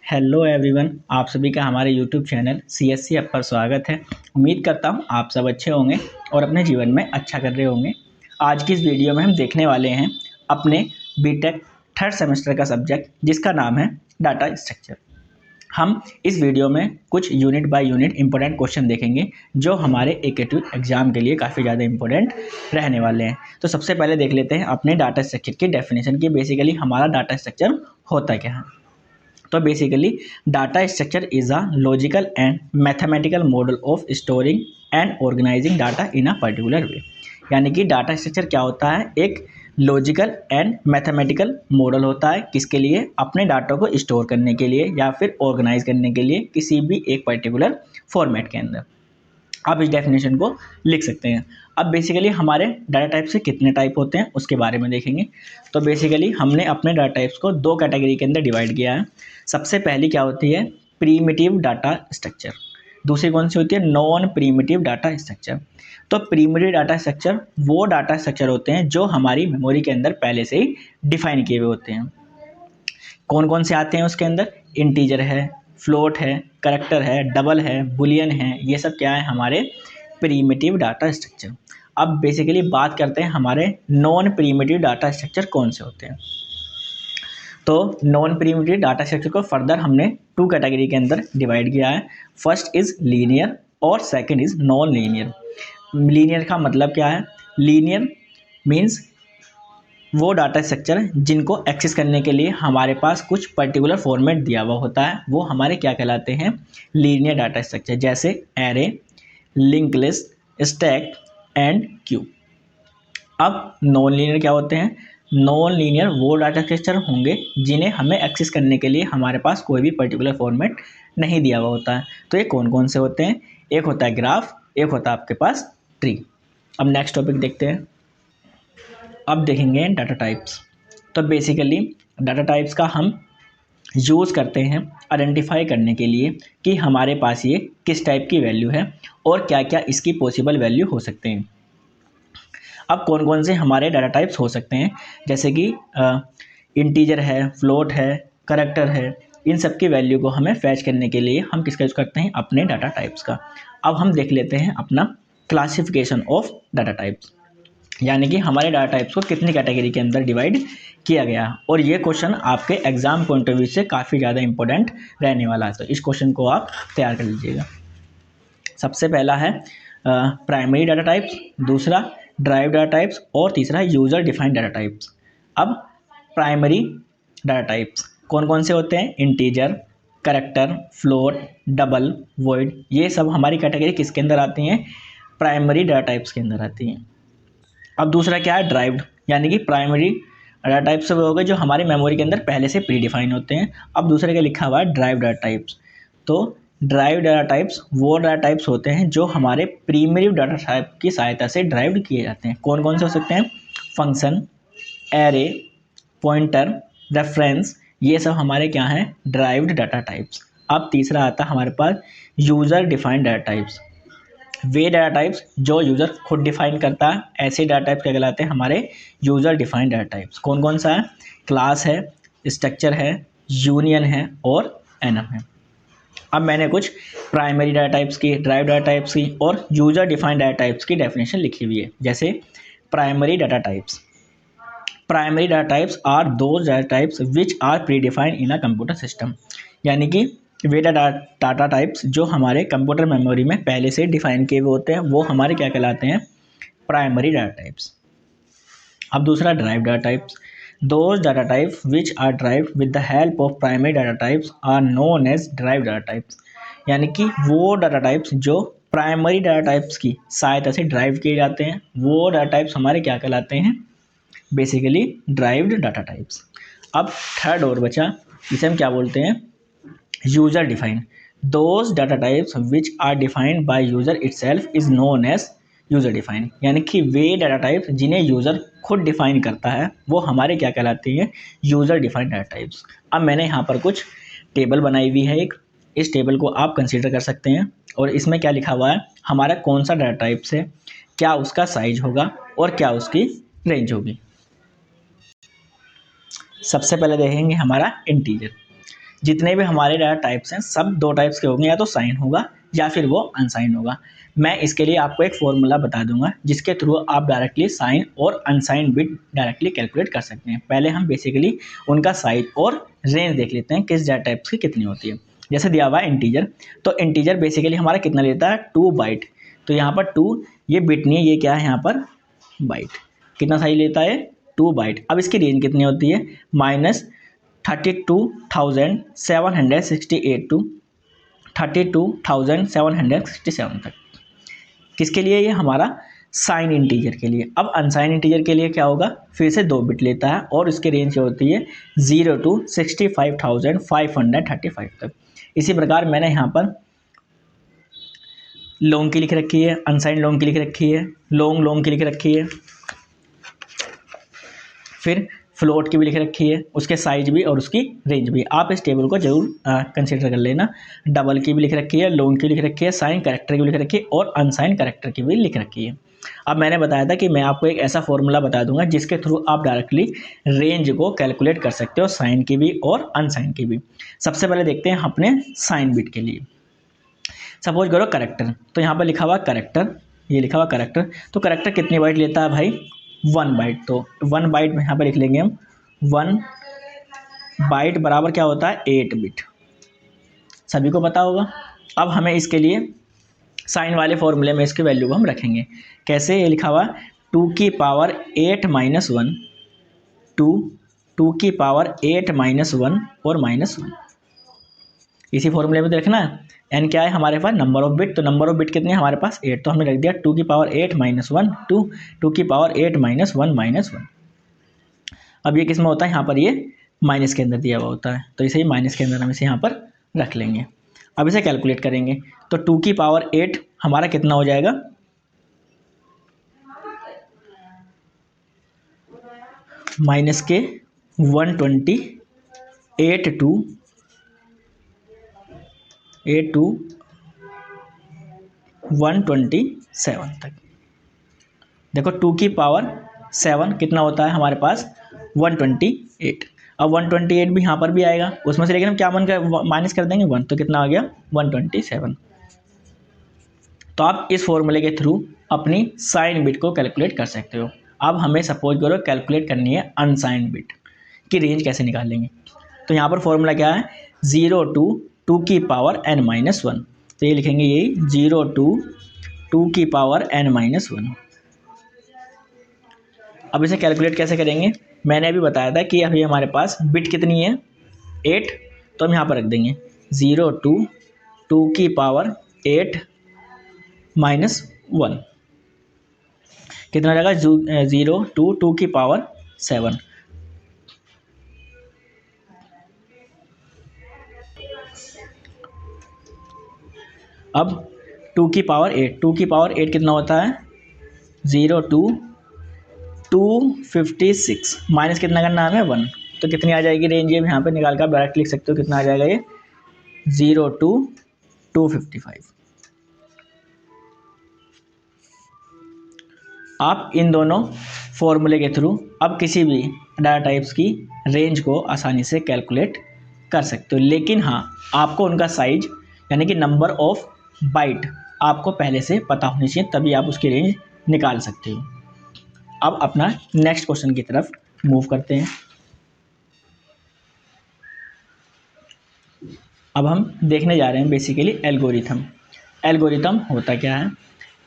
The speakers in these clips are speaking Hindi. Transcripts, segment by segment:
हेलो एवरीवन, आप सभी का हमारे यूट्यूब चैनल CSC ऐप पर स्वागत है। उम्मीद करता हूँ आप सब अच्छे होंगे और अपने जीवन में अच्छा कर रहे होंगे। आज की इस वीडियो में हम देखने वाले हैं अपने बीटेक थर्ड सेमेस्टर का सब्जेक्ट जिसका नाम है डाटा स्ट्रक्चर। हम इस वीडियो में कुछ unit by unit important question देखेंगे जो हमारे एकेटिव एग्जाम के लिए काफ़ी ज़्यादा इंपॉर्टेंट रहने वाले हैं। तो सबसे पहले देख लेते हैं अपने डाटा स्ट्रक्चर की डेफिनेशन की। बेसिकली हमारा डाटा स्ट्रक्चर होता क्या है। तो basically data structure is a logical and mathematical model of storing and organizing data in a particular way. यानी कि डाटा स्ट्रक्चर क्या होता है, एक लॉजिकल एंड मैथमेटिकल मॉडल होता है किसके लिए, अपने डाटा को स्टोर करने के लिए या फिर ऑर्गेनाइज करने के लिए किसी भी एक पर्टिकुलर फॉर्मेट के अंदर। आप इस डेफिनेशन को लिख सकते हैं। अब बेसिकली हमारे डाटा टाइप से कितने टाइप होते हैं उसके बारे में देखेंगे। तो बेसिकली हमने अपने डाटा टाइप्स को दो कैटेगरी के अंदर डिवाइड किया है। सबसे पहली क्या होती है, प्रीमिटिव डाटा स्ट्रक्चर। दूसरी कौन सी होती है, नॉन प्रीमिटिव डाटा स्ट्रक्चर। तो प्रीमिटिव डाटा स्ट्रक्चर वो डाटा स्ट्रक्चर होते हैं जो हमारी मेमोरी के अंदर पहले से ही डिफाइन किए हुए होते हैं। कौन कौन से आते हैं उसके अंदर, इंटीजर है, फ्लोट है, करैक्टर है, डबल है, बुलियन है, ये सब क्या है हमारे प्रीमिटिव डाटा स्ट्रक्चर। अब बेसिकली बात करते हैं हमारे नॉन प्रीमिटिव डाटा स्ट्रक्चर कौन से होते हैं। तो नॉन प्रीमिटिव डाटा स्ट्रक्चर को फर्दर हमने टू कैटेगरी के अंदर डिवाइड किया है। फर्स्ट इज लीनियर और second is non linear. Linear का मतलब क्या है, लीनियर मीन्स वो डाटा स्ट्रक्चर जिनको एक्सेस करने के लिए हमारे पास कुछ पर्टिकुलर फॉर्मेट दिया हुआ होता है, वो हमारे क्या कहलाते हैं, लीनियर डाटा स्ट्रक्चर, जैसे array, link list, stack and Q. अब नॉन लीनियर क्या होते हैं, नॉन लीनियर वो डाटा स्ट्रक्चर होंगे जिन्हें हमें एक्सेस करने के लिए हमारे पास कोई भी पर्टिकुलर फॉर्मेट नहीं दिया हुआ होता है। तो ये कौन कौन से होते हैं, एक होता है ग्राफ, एक होता है आपके पास ट्री। अब नेक्स्ट टॉपिक देखते हैं। अब देखेंगे डाटा टाइप्स। तो बेसिकली डाटा टाइप्स का हम यूज़ करते हैं आइडेंटिफाई करने के लिए कि हमारे पास ये किस टाइप की वैल्यू है और क्या क्या इसकी पॉसिबल वैल्यू हो सकते हैं। अब कौन कौन से हमारे डाटा टाइप्स हो सकते हैं, जैसे कि इंटीजर है, फ्लोट है, करैक्टर है, इन सब की वैल्यू को हमें फैच करने के लिए हम किसका यूज़ करते हैं, अपने डाटा टाइप्स का। अब हम देख लेते हैं अपना क्लासिफिकेशन ऑफ डाटा टाइप्स, यानी कि हमारे डाटा टाइप्स को कितनी कैटेगरी के अंदर डिवाइड किया गया। और ये क्वेश्चन आपके एग्जाम पॉइंट ऑफ व्यू से काफ़ी ज़्यादा इंपॉर्टेंट रहने वाला है, तो इस क्वेश्चन को आप तैयार कर लीजिएगा। सबसे पहला है प्राइमरी डाटा टाइप्स, दूसरा ड्राइव डाटा टाइप्स और तीसरा यूज़र डिफाइंड डाटा टाइप्स। अब प्राइमरी डाटा टाइप्स कौन कौन से होते हैं, integer, character, float, double, void, ये सब हमारी कैटेगरी किसके अंदर आती हैं, प्राइमरी डाटा टाइप्स के अंदर आती हैं। अब दूसरा क्या है, ड्राइव्ड, यानी कि प्राइमरी डाटा टाइप्स वो हो गए जो हमारी मेमोरी के अंदर पहले से प्री डिफाइन होते हैं। अब दूसरे का लिखा हुआ है ड्राइव डाटा टाइप्स। तो ड्राइव डाटा टाइप्स वो डाटा टाइप्स होते हैं जो हमारे प्रीमिटिव डाटा टाइप की सहायता से ड्राइव किए जाते हैं। कौन कौन से हो सकते हैं, फंक्शन, एरे, पॉइंटर, रेफरेंस, ये सब हमारे क्या हैं, ड्राइव्ड डाटा टाइप्स। अब तीसरा आता है हमारे पास यूज़र डिफाइंड डाटा टाइप्स। वे डाटा टाइप्स जो यूज़र खुद डिफाइन करता है, ऐसे डाटा टाइप्स क्या कहलाते हैं, हमारे यूज़र डिफाइंड डाटा टाइप्स। कौन कौन सा है, क्लास है, स्ट्रक्चर है, यूनियन है और एनम है। अब मैंने कुछ प्राइमरी डाटा टाइप्स की, ड्राइव डाटा टाइप्स की और यूज़र डिफाइंड डाटा टाइप्स की डेफिनेशन लिखी हुई है। जैसे primary data types, primary data types are those data types which are predefined in a computer system. यानी कि वे डाटा टाइप्स जो हमारे कंप्यूटर मेमोरी में पहले से डिफाइन किए हुए होते हैं वो हमारे क्या कहलाते हैं, प्राइमरी डाटा टाइप्स। अब दूसरा derived data types, those data types which are derived with the help of primary data types are known as derived data types. यानी कि वो डाटा टाइप्स जो प्राइमरी डाटा टाइप्स की सहायता से ड्राइव किए जाते हैं वो डाटा टाइप्स हमारे क्या कहलाते हैं, बेसिकली ड्राइव्ड डाटा टाइप्स। अब थर्ड और बचा, इसे हम क्या बोलते हैं, user define. Those data types which are defined by user itself is known as user define. यानी कि वे डाटा टाइप्स जिन्हें यूजर खुद डिफाइन करता है वो हमारे क्या कहलाते हैं, यूजर डिफाइंड डाटा टाइप्स। अब मैंने यहाँ पर कुछ टेबल बनाई हुई है एक, इस टेबल को आप कंसीडर कर सकते हैं और इसमें क्या लिखा हुआ है, हमारा कौन सा डाटा टाइप्स है, क्या उसका साइज होगा और क्या उसकी रेंज होगी। सबसे पहले देखेंगे हमारा इंटीजर। जितने भी हमारे डाटा टाइप्स हैं सब दो टाइप्स के होंगे, या तो साइन होगा या फिर वो अनसाइन होगा। मैं इसके लिए आपको एक फॉर्मूला बता दूंगा जिसके थ्रू आप डायरेक्टली साइन और अनसाइन बिट डायरेक्टली कैलकुलेट कर सकते हैं। पहले हम बेसिकली उनका साइज और रेंज देख लेते हैं किस डाटा टाइप्स की कितनी होती है। जैसे दिया हुआ है इंटीजर, तो इंटीजर बेसिकली हमारा कितना लेता है 2 बाइट। तो यहाँ पर 2 ये बिट नहीं है, ये क्या है यहाँ पर बाइट। कितना साइज लेता है 2 बाइट। अब इसकी रेंज कितनी होती है -32,768 टू 32,767 तक। किसके लिए? ये हमारा साइन इंटीजर के लिए। अब अनसाइन इंटीजर के लिए क्या होगा, फिर से 2 बिट लेता है और इसकी रेंज क्या होती है 0 to 65,535 तक। इसी प्रकार मैंने यहाँ पर लॉन्ग की लिख रखी है, अनसाइन लॉन्ग की लिख रखी है, लॉन्ग की लिख रखी है, फिर फ्लोट की भी लिख रखी है, उसके साइज भी और उसकी रेंज भी। आप इस टेबल को जरूर कंसिडर कर लेना। डबल की भी लिख रखी है, लॉन्ग की लिख रखी है, साइन करेक्टर की भी लिख रखी है और अनसाइन करेक्टर की भी लिख रखी है। अब मैंने बताया था कि मैं आपको एक ऐसा फॉर्मूला बता दूंगा जिसके थ्रू आप डायरेक्टली रेंज को कैलकुलेट कर सकते हो, साइन की भी और अनसाइन की भी। सबसे पहले देखते हैं अपने साइन बिट के लिए। सपोज करो करेक्टर, तो यहाँ पर लिखा हुआ करेक्टर, ये लिखा हुआ करेक्टर। तो करेक्टर कितनी बाइट लेता है भाई 1 बाइट। तो 1 बाइट में यहाँ पर लिख लेंगे हम 1 बाइट बराबर क्या होता है 8 बिट। सभी को पता होगा। अब हमें इसके लिए साइन वाले फॉर्मूले में इसके वैल्यू को हम रखेंगे। कैसे? ये लिखा हुआ 2 की पावर 8 - 1 2 की पावर 8 - 1 और -1। इसी फॉर्मूले में तो रखना है। एन क्या है हमारे पास नंबर ऑफ बिट। तो नंबर ऑफ बिट कितने हैं हमारे पास 8, तो हमने रख दिया 2 की पावर 8 - 1 2 की पावर 8 - 1 -1। अब ये किस में होता है, यहाँ पर ये माइनस के अंदर दिया हुआ होता है, तो इसे ही माइनस के अंदर हम इसे यहाँ पर रख लेंगे। अब इसे कैलकुलेट करेंगे तो 2 की पावर 8 हमारा कितना हो जाएगा माइनस के 128 टू 127 तक। देखो 2 की पावर 7 कितना होता है हमारे पास 128। अब 128 भी यहाँ पर भी आएगा उसमें से, लेकिन हम क्या माइनस कर देंगे 1, तो कितना आ गया 127। तो आप इस फॉर्मूले के थ्रू अपनी साइन बिट को कैलकुलेट कर सकते हो। अब हमें सपोज करो कैलकुलेट करनी है अनसाइन बिट की रेंज कैसे निकालेंगे। तो यहाँ पर फॉर्मूला क्या है 0 to 2 की पावर n - 1। तो ये लिखेंगे यही 0 to 2 की पावर n - 1। अब इसे कैलकुलेट कैसे करेंगे, मैंने अभी बताया था कि अभी हमारे पास बिट कितनी है 8, तो हम यहाँ पर रख देंगे 0 to 2 की पावर 8 - 1। कितना हो जाएगा 0 to 2 की पावर 7। अब 2 की पावर 8, 2 की पावर 8 कितना होता है 0 to 256 माइनस कितना करना है हमें 1, तो कितनी आ जाएगी रेंज, ये यहाँ पे निकाल कर डायरेक्ट लिख सकते हो कितना आ जाएगा ये 0 to 255। आप इन दोनों फॉर्मूले के थ्रू अब किसी भी डाटा टाइप्स की रेंज को आसानी से कैलकुलेट कर सकते हो, लेकिन हाँ आपको उनका साइज यानी कि नंबर ऑफ बाइट आपको पहले से पता होनी चाहिए, तभी आप उसकी रेंज निकाल सकते हो। अब अपना नेक्स्ट क्वेश्चन की तरफ मूव करते हैं। अब हम देखने जा रहे हैं बेसिकली एल्गोरिथम। एल्गोरिथम होता क्या है,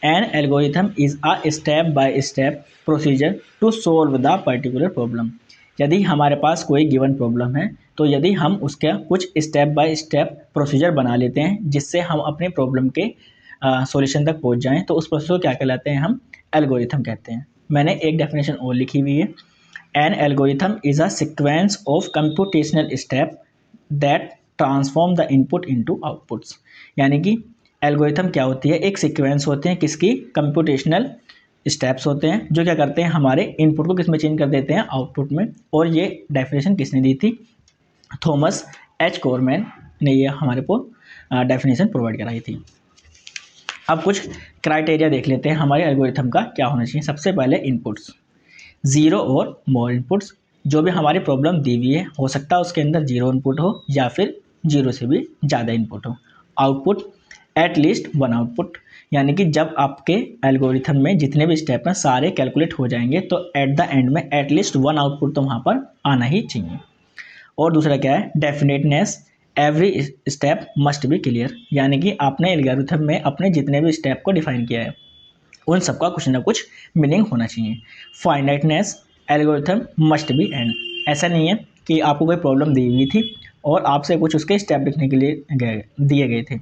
an algorithm is a step by step procedure to solve the particular problem. यदि हमारे पास कोई गिवन प्रॉब्लम है तो यदि हम उसका कुछ स्टेप बाय स्टेप प्रोसीजर बना लेते हैं जिससे हम अपने प्रॉब्लम के सॉल्यूशन तक पहुंच जाएं, तो उस प्रोसेस को क्या कहलाते हैं, हम एल्गोरिथम कहते हैं। मैंने एक डेफिनेशन और लिखी हुई है, an algorithm is a sequence of computational step that transform the input into outputs. यानी कि एल्गोरिथम क्या होती है, एक सीक्वेंस होते हैं किसकी, कंप्यूटेशनल स्टेप्स होते हैं जो क्या करते हैं हमारे इनपुट को किस में चेंज कर देते हैं, आउटपुट में। और ये डेफिनेशन किसने दी थी, थॉमस एच कोरमैन ने ये हमारे को डेफिनेशन प्रोवाइड कराई थी। अब कुछ क्राइटेरिया देख लेते हैं हमारे एल्गोरिथम का क्या होना चाहिए। सबसे पहले इनपुट्स, 0 और मोर इनपुट्स। जो भी हमारी प्रॉब्लम दी हुई है हो सकता है उसके अंदर 0 इनपुट हो या फिर 0 से भी ज़्यादा इनपुट हो। आउटपुट एटलीस्ट 1 आउटपुट, यानी कि जब आपके एल्गोरिथम में जितने भी स्टेप हैं सारे कैलकुलेट हो जाएंगे तो एट द एंड में एटलीस्ट 1 आउटपुट तो वहाँ पर आना ही चाहिए। और दूसरा क्या है, definiteness, every step must be clear, यानी कि आपने एल्गोरिथम में अपने जितने भी स्टेप को डिफाइन किया है उन सबका कुछ ना कुछ मीनिंग होना चाहिए। Finiteness, algorithm must be and, ऐसा नहीं है कि आपको कोई प्रॉब्लम दी हुई थी और आपसे कुछ उसके स्टेप लिखने के लिए दिए गए थे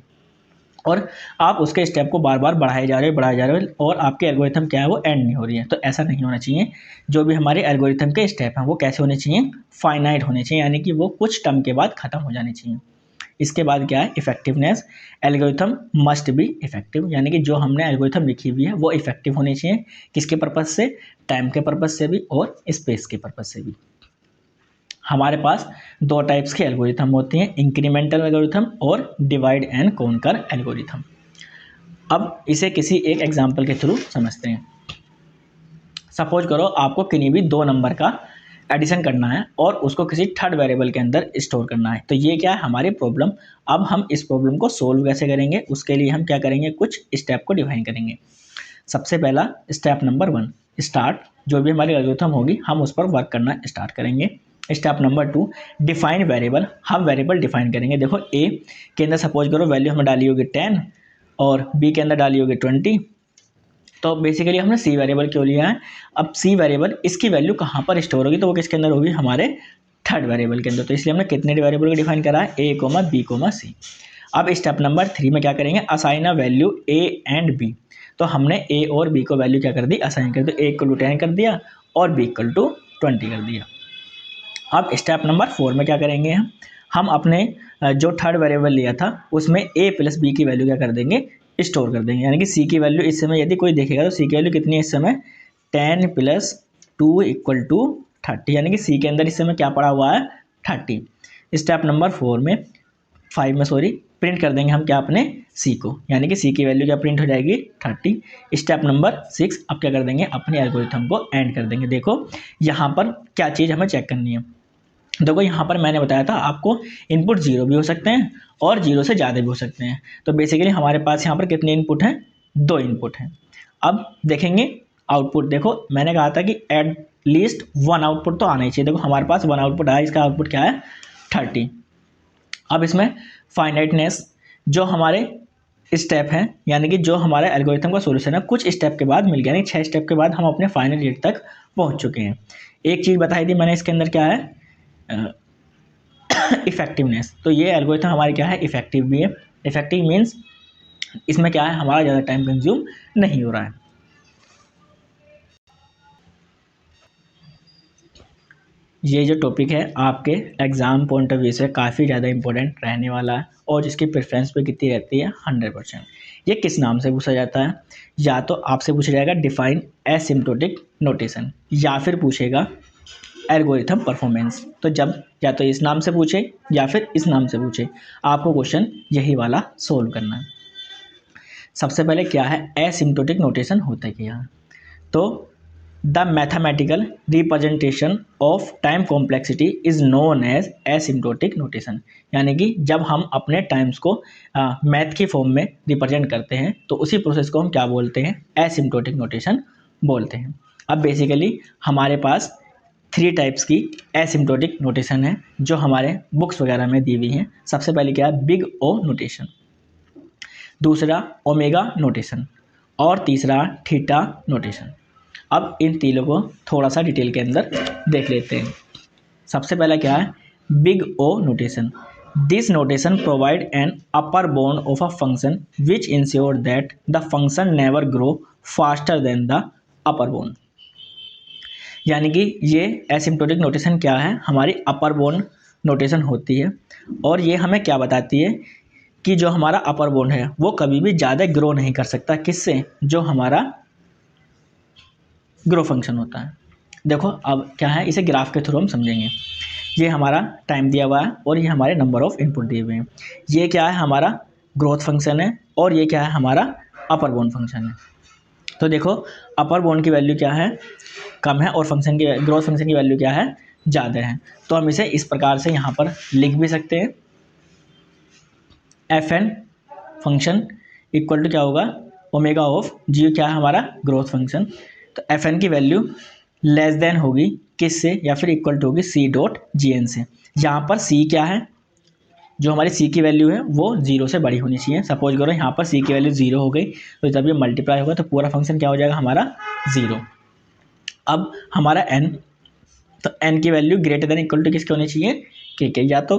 और आप उसके स्टेप को बार बार बढ़ाए जा रहे हो और आपके एल्गोरिथम क्या है वो एंड नहीं हो रही है। तो ऐसा नहीं होना चाहिए। जो भी हमारे एल्गोरिथम के स्टेप हैं वो कैसे होने चाहिए, फाइनाइट होने चाहिए, यानी कि वो कुछ टर्म के बाद ख़त्म हो जाने चाहिए। इसके बाद क्या है, effectiveness, algorithm must be effective, यानी कि जो हमने एल्गोरिथम लिखी हुई है वो इफेक्टिव होनी चाहिए। किसके पर्पज़ से, टाइम के पर्पज़ से भी और स्पेस के पर्पज़ से भी। हमारे पास 2 टाइप्स के एल्गोरिथम होते हैं, इंक्रीमेंटल एल्गोरिथम और डिवाइड एंड कॉन्कर एल्गोरिथम। अब इसे किसी एक एग्जांपल के थ्रू समझते हैं। सपोज करो आपको किन्हीं भी 2 नंबर का एडिशन करना है और उसको किसी थर्ड वेरिएबल के अंदर स्टोर करना है। तो ये क्या है, हमारी प्रॉब्लम। अब हम इस प्रॉब्लम को सोल्व कैसे करेंगे, उसके लिए हम क्या करेंगे, कुछ स्टेप को डिफाइन करेंगे। सबसे पहला स्टेप नंबर 1, स्टार्ट, जो भी हमारी एल्गोरिथम होगी हम उस पर वर्क करना स्टार्ट करेंगे। स्टेप नंबर 2, डिफाइन वेरिएबल, हम वेरिएबल डिफाइन करेंगे। देखो ए के अंदर सपोज करो वैल्यू हमें डाली होगी 10 और बी के अंदर डाली होगी 20। तो बेसिकली हमने सी वेरिएबल क्यों लिया है, अब सी वेरिएबल इसकी वैल्यू कहाँ पर स्टोर होगी, तो वो किसके अंदर होगी, हमारे थर्ड वेरिएबल के अंदर। तो इसलिए हमने कितने वेरिएबल को डिफाइन करा है, A comma B comma C. अब स्टेप नंबर 3 में क्या करेंगे, assign a value A and B. तो हमने ए और बी को वैल्यू क्या कर दी, असाइन कर दी। ए इक्वल टू 10 कर दिया और बी इक्वल टू 20 कर दिया। अब स्टेप नंबर 4 में क्या करेंगे, हम अपने जो थर्ड वेरिएबल लिया था उसमें ए प्लस बी की वैल्यू क्या कर देंगे, स्टोर कर देंगे। यानी कि सी की वैल्यू इस समय यदि कोई देखेगा तो सी की वैल्यू कितनी है इस समय, 10 + 2 = 30, यानी कि सी के अंदर इस समय क्या पड़ा हुआ है, 30। स्टेप नंबर 5 में प्रिंट कर देंगे हम क्या, अपने सी को, यानी कि सी की वैल्यू क्या प्रिंट हो जाएगी, 30। स्टेप नंबर 6, अब क्या कर देंगे, अपने एल्गोरिथम को एंड कर देंगे। देखो यहाँ पर क्या चीज़ हमें चेक करनी है। देखो यहाँ पर मैंने बताया था आपको इनपुट 0 भी हो सकते हैं और 0 से ज़्यादा भी हो सकते हैं। तो बेसिकली हमारे पास यहाँ पर कितने इनपुट हैं, 2 इनपुट हैं। अब देखेंगे आउटपुट। देखो मैंने कहा था कि एट लीस्ट 1 आउटपुट तो आना ही चाहिए। देखो हमारे पास 1 आउटपुट आया, इसका आउटपुट क्या है, 30। अब इसमें फाइनाइटनेस, जो हमारे स्टेप हैं, यानी कि जो हमारे एल्गोरिथम का सॉल्यूशन है कुछ स्टेप के बाद मिल गया, यानी 6 स्टेप के बाद हम अपने फाइनल रेट तक पहुँच चुके हैं। एक चीज़ बताई थी मैंने इसके अंदर क्या है, इफेक्टिवनेस। तो ये एल्गोरिथम हमारे क्या है, इफेक्टिव भी है। इफेक्टिव मीन्स इसमें क्या है, हमारा ज़्यादा टाइम कंज्यूम नहीं हो रहा है। ये जो टॉपिक है आपके एग्ज़ाम पॉइंट ऑफ व्यू से काफ़ी ज़्यादा इंपॉर्टेंट रहने वाला है और जिसकी प्रेफरेंस पे कितनी रहती है, 100%। ये किस नाम से पूछा जाता है, या तो आपसे पूछा जाएगा डिफाइन एसिम्प्टोटिक नोटेशन, या फिर पूछेगा एल्गोरिथम परफॉर्मेंस। तो जब या तो इस नाम से पूछे या फिर इस नाम से पूछे, आपको क्वेश्चन यही वाला सोल्व करना है। सबसे पहले क्या है, एसिम्प्टोटिक नोटेशन होता है क्या, तो the mathematical representation of time complexity is known as asymptotic notation. यानी कि जब हम अपने टाइम्स को मैथ की फॉर्म में रिप्रेजेंट करते हैं तो उसी प्रोसेस को हम क्या बोलते हैं, एसिम्प्टोटिक नोटेशन बोलते हैं। अब बेसिकली हमारे पास 3 टाइप्स की एसिम्प्टोटिक नोटेशन है जो हमारे बुक्स वगैरह में दी हुई हैं। सबसे पहले क्या है, बिग ओ नोटेशन, दूसरा ओमेगा नोटेशन और तीसरा थीटा नोटेशन। अब इन तीनों को थोड़ा सा डिटेल के अंदर देख लेते हैं। सबसे पहला क्या है, big O notation. This notation provide an upper bound of a function which ensure that the function never grow faster than the upper bound. यानी कि ये एसिम्प्टोटिक नोटेशन क्या है, हमारी अपर बाउंड नोटेशन होती है और ये हमें क्या बताती है कि जो हमारा अपर बाउंड है वो कभी भी ज़्यादा ग्रो नहीं कर सकता, किससे, जो हमारा ग्रो फंक्शन होता है। देखो अब क्या है, इसे ग्राफ के थ्रू हम समझेंगे। ये हमारा टाइम दिया हुआ है और ये हमारे नंबर ऑफ इनपुट दिए हुए हैं। ये क्या है, हमारा ग्रोथ फंक्शन है और ये क्या है, हमारा अपर बाउंड फंक्शन है। तो देखो अपर बाउंड की वैल्यू क्या है, कम है, और फंक्शन की ग्रोथ फंक्शन की वैल्यू क्या है, ज़्यादा है। तो हम इसे इस प्रकार से यहाँ पर लिख भी सकते हैं F N function equal to क्या होगा, ओमेगा ऑफ जी, क्या है हमारा ग्रोथ फंक्शन। तो एफ एन की वैल्यू लेस देन होगी किससे, या फिर इक्वल टू होगी सी डॉट जी एन से। यहाँ पर सी क्या है, जो हमारी सी की वैल्यू है वो जीरो से बड़ी होनी चाहिए। सपोज करो यहाँ पर सी की वैल्यू जीरो हो गई, तो जब ये मल्टीप्लाई होगा तो पूरा फंक्शन क्या हो जाएगा हमारा, जीरो। अब हमारा एन, तो एन की value greater than equal to किसके होनी चाहिए, के, या तो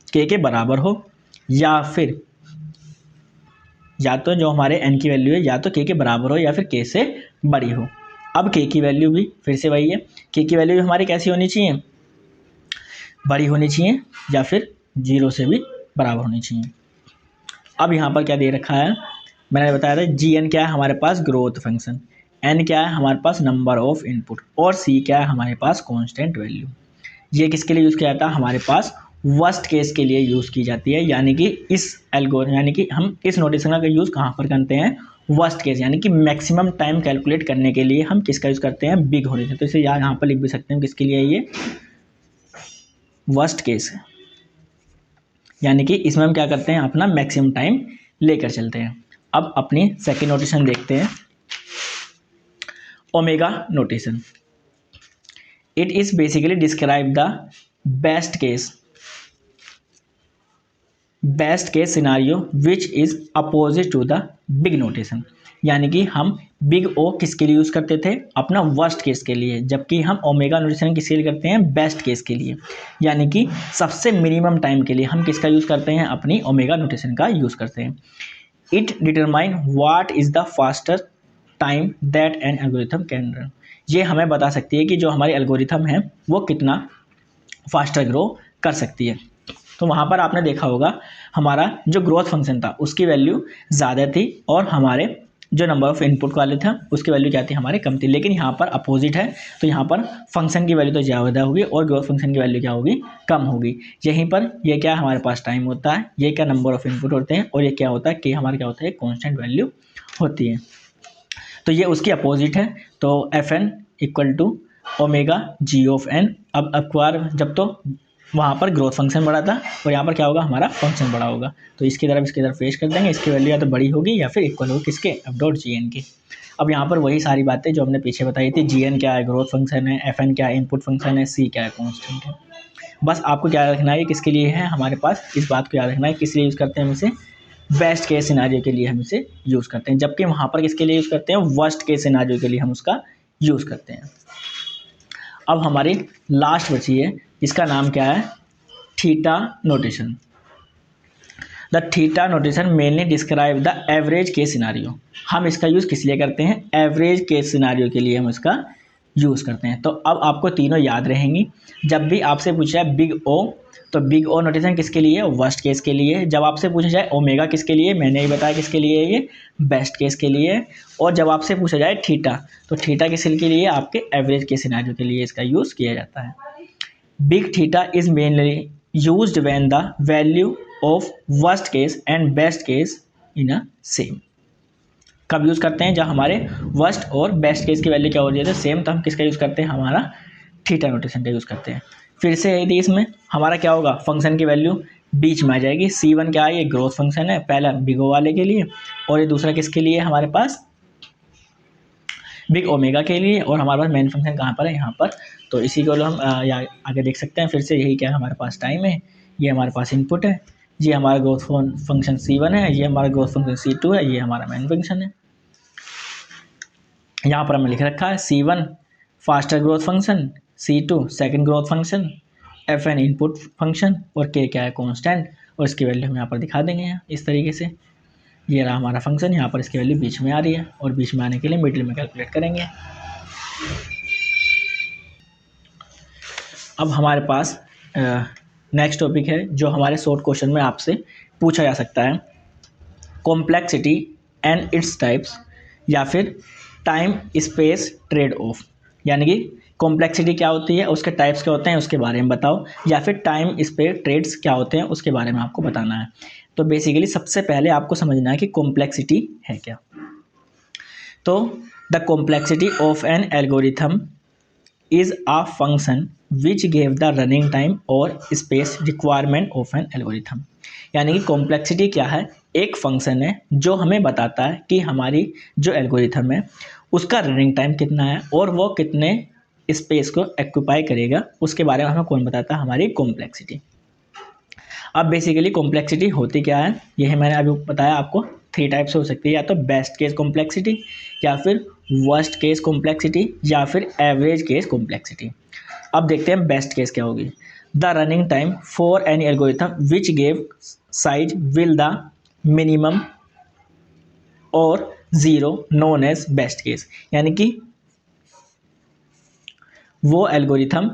के बराबर हो, या तो जो हमारे एन की वैल्यू है या तो के बराबर हो या फिर के से बड़ी हो। अब के की वैल्यू भी फिर से वही है, के की वैल्यू हमारी कैसी होनी चाहिए, बड़ी होनी चाहिए, या फिर जीरो से भी बराबर होनी चाहिए। अब यहाँ पर क्या दे रखा है, मैंने बताया था जी एन क्या है हमारे पास, ग्रोथ फंक्शन, एन क्या है हमारे पास, नंबर ऑफ इनपुट, और सी क्या है हमारे पास, कांस्टेंट वैल्यू। ये किसके लिए यूज़ किया जाता है, हमारे पास वर्स्ट केस के लिए यूज़ की जाती है। यानी कि यानी कि हम इस नोटेशन का यूज़ कहाँ पर करते हैं, वर्स्ट केस, यानी कि मैक्सिमम टाइम कैलकुलेट करने के लिए हम किसका यूज़ करते हैं, बिग होने से। तो इसे यहाँ पर लिख भी सकते हैं किसके लिए, ये वर्स्ट केस है, यानी कि इसमें हम क्या करते हैं, अपना मैक्सिमम टाइम लेकर चलते हैं। अब अपनी सेकेंड नोटेशन देखते हैं, omega notation. It is basically describe the best case scenario which is opposite to the big notation. यानी कि हम बिग ओ किसके लिए यूज़ करते थे, अपना वर्स्ट केस के लिए, जबकि हम ओमेगा नोटेशन किसके लिए करते हैं, बेस्ट केस के लिए। यानी कि सबसे मिनिमम टाइम के लिए हम किसका यूज़ करते हैं, अपनी ओमेगा नोटेशन का यूज़ करते हैं। It determine what is the faster time that an algorithm can run. ये हमें बता सकती है कि जो हमारी एल्गोरिथम है वो कितना फास्टर ग्रो कर सकती है। तो वहाँ पर आपने देखा होगा हमारा जो ग्रोथ फंक्शन था उसकी वैल्यू ज़्यादा थी, और हमारे जो नंबर ऑफ इनपुट वाले था उसकी वैल्यू क्या थी, हमारे कम थी। लेकिन यहाँ पर अपोजिट है, तो यहाँ पर फंक्शन की वैल्यू तो ज़्यादा होगी और ग्रोथ फंक्शन की वैल्यू क्या होगी, कम होगी। यहीं पर ये क्या हमारे पास टाइम होता है, ये क्या नंबर ऑफ इनपुट होते हैं, और ये क्या होता है कि हमारा क्या होता है, कॉन्स्टेंट वैल्यू होती है। तो ये उसकी अपोजिट है। तो F N equal to omega G of N. अब बार जब तो वहाँ पर ग्रोथ फंक्शन बड़ा था और यहाँ पर क्या होगा, हमारा फंक्शन बड़ा होगा, तो इसकी तरफ पेश कर देंगे। इसकी वैल्यू या तो बड़ी होगी या फिर इक्वल होगी किसके, एफ डॉट जी एन की। अब यहाँ पर वही सारी बातें जो हमने पीछे बताई थी, जी एन क्या है, ग्रोथ फंक्शन है, एफ एन क्या है, इनपुट फंक्शन है, सी क्या है, कॉन्स्टेंट है। बस आपको क्या रखना है, किसके लिए है हमारे पास, इस बात को याद रखना है किस लिए यूज़ करते हैं हम इसे, बेस्ट केस सिनारियो के लिए हम इसे यूज़ करते हैं, जबकि वहाँ पर किसके लिए यूज़ करते हैं, वर्स्ट केस सिनारियो के लिए हम उसका यूज़ करते हैं। अब हमारी लास्ट बची है, इसका नाम क्या है, theta notation. The theta notation mainly describe the average case scenario. हम इसका यूज़ किस लिए करते हैं, एवरेज केस सिनारियो के लिए हम इसका यूज़ करते हैं। तो अब आपको तीनों याद रहेंगी। जब भी आपसे पूछा है बिग ओ, तो बिग ओ नोटेशन किसके लिए, वर्स्ट केस के लिए। जब आपसे पूछा जाए ओमेगा किसके लिए, मैंने ही बताया किसके लिए, ये बेस्ट केस के लिए। और जब आपसे पूछा जाए थीटा, तो थीटा किसके लिए, आपके एवरेज केस सिनारियो के लिए इसका यूज़ किया जाता है। Big theta is mainly used when the value of worst case and best case in a same. कब यूज़ करते हैं, जब हमारे वर्स्ट और बेस्ट केस की वैल्यू क्या हो जाती है, सेम, तो हम किसका यूज़ करते हैं, हमारा थीटा नोटेशन का यूज़ करते हैं। फिर से यदि इसमें हमारा क्या होगा, फंक्शन की वैल्यू बीच में आ जाएगी। C1 क्या है, ये ग्रोथ फंक्शन है, पहला बिग ओ वाले के लिए, और ये दूसरा किसके लिए हमारे पास, बिग ओमेगा के लिए। और हमारे पास मेन फंक्शन कहाँ पर है, यहाँ पर। तो इसी को हम आगे देख सकते हैं। फिर से यही क्या है, हमारे पास टाइम है, ये हमारे पास इनपुट है, ये हमारा ग्रोथ फंक्शन C1 है, ये हमारा ग्रोथ फंक्शन C2 है, ये हमारा मेन फंक्शन है। यहाँ पर हमने लिख रखा है C1 faster growth function, C2 second growth function, Fn input function, और K क्या है, कांस्टेंट। और इसकी वैल्यू हम यहाँ पर दिखा देंगे इस तरीके से। ये रहा हमारा फंक्शन, यहाँ पर इसकी वैल्यू बीच में आ रही है, और बीच में आने के लिए मिडिल में कैलकुलेट करेंगे। अब हमारे पास नेक्स्ट टॉपिक है जो हमारे शॉर्ट क्वेश्चन में आपसे पूछा जा सकता है, कॉम्प्लेक्सिटी एंड इट्स टाइप्स, या फिर टाइम स्पेस ट्रेड ऑफ। यानी कि कॉम्प्लेक्सिटी क्या होती है, उसके टाइप्स क्या होते हैं उसके बारे में बताओ, या फिर टाइम स्पेस ट्रेड्स क्या होते हैं उसके बारे में आपको बताना है। तो बेसिकली सबसे पहले आपको समझना है कि कॉम्प्लेक्सिटी है क्या। तो the complexity of an algorithm is a function which gave the running time और space requirement of an algorithm. यानी कि कॉम्प्लेक्सिटी क्या है, एक फंक्शन है जो हमें बताता है कि हमारी जो एल्गोरिथम है उसका रनिंग टाइम कितना है और वो कितने स्पेस को एक्यूपाई करेगा, उसके बारे में हमें कौन बताता है, हमारी कॉम्प्लेक्सिटी। अब बेसिकली कॉम्प्लेक्सिटी होती क्या है, यह मैंने अभी बताया आपको। 3 टाइप से हो सकती है, या तो बेस्ट केस कॉम्प्लेक्सिटी, या फिर वर्स्ट केस कॉम्प्लेक्सिटी, या फिर एवरेज केस कॉम्प्लेक्सिटी। अब देखते हैं बेस्ट केस क्या होगी। The running time for any algorithm which gave size will the minimum और zero known as best case. यानी कि वो एल्गोरिथम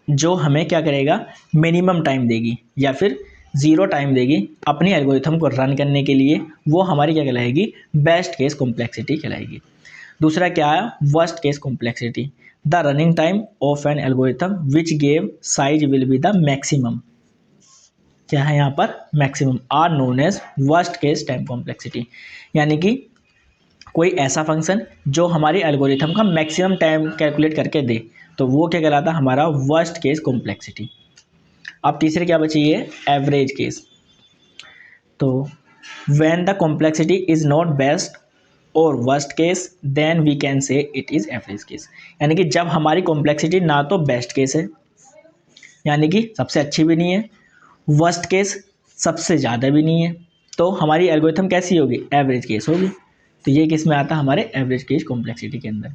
जो हमें क्या करेगा, मिनिमम टाइम देगी या फिर ज़ीरो टाइम देगी अपनी एल्गोरिथम को रन करने के लिए, वो हमारी क्या कहलाएगी, बेस्ट केस कॉम्प्लेक्सिटी कहलाएगी। दूसरा क्या है, worst case complexity. The running time of an algorithm which gave size will be the maximum. क्या है यहाँ पर, maximum, are known as worst case time complexity. यानी कि कोई ऐसा फंक्शन जो हमारी एल्गोरिथम का मैक्सिमम टाइम कैलकुलेट करके दे, तो वो क्या कहलाता है, हमारा वर्स्ट केस कॉम्प्लेक्सिटी। अब तीसरे क्या बची है, एवरेज केस। तो when the complexity is not best और worst case then we can say it is average case. यानी कि जब हमारी कॉम्प्लेक्सिटी ना तो बेस्ट केस है, यानी कि सबसे अच्छी भी नहीं है, वर्स्ट केस सबसे ज़्यादा भी नहीं है, तो हमारी एल्गोरिथम कैसी होगी, एवरेज केस होगी। तो ये किस में आता है, हमारे एवरेज केस कॉम्प्लेक्सिटी के अंदर।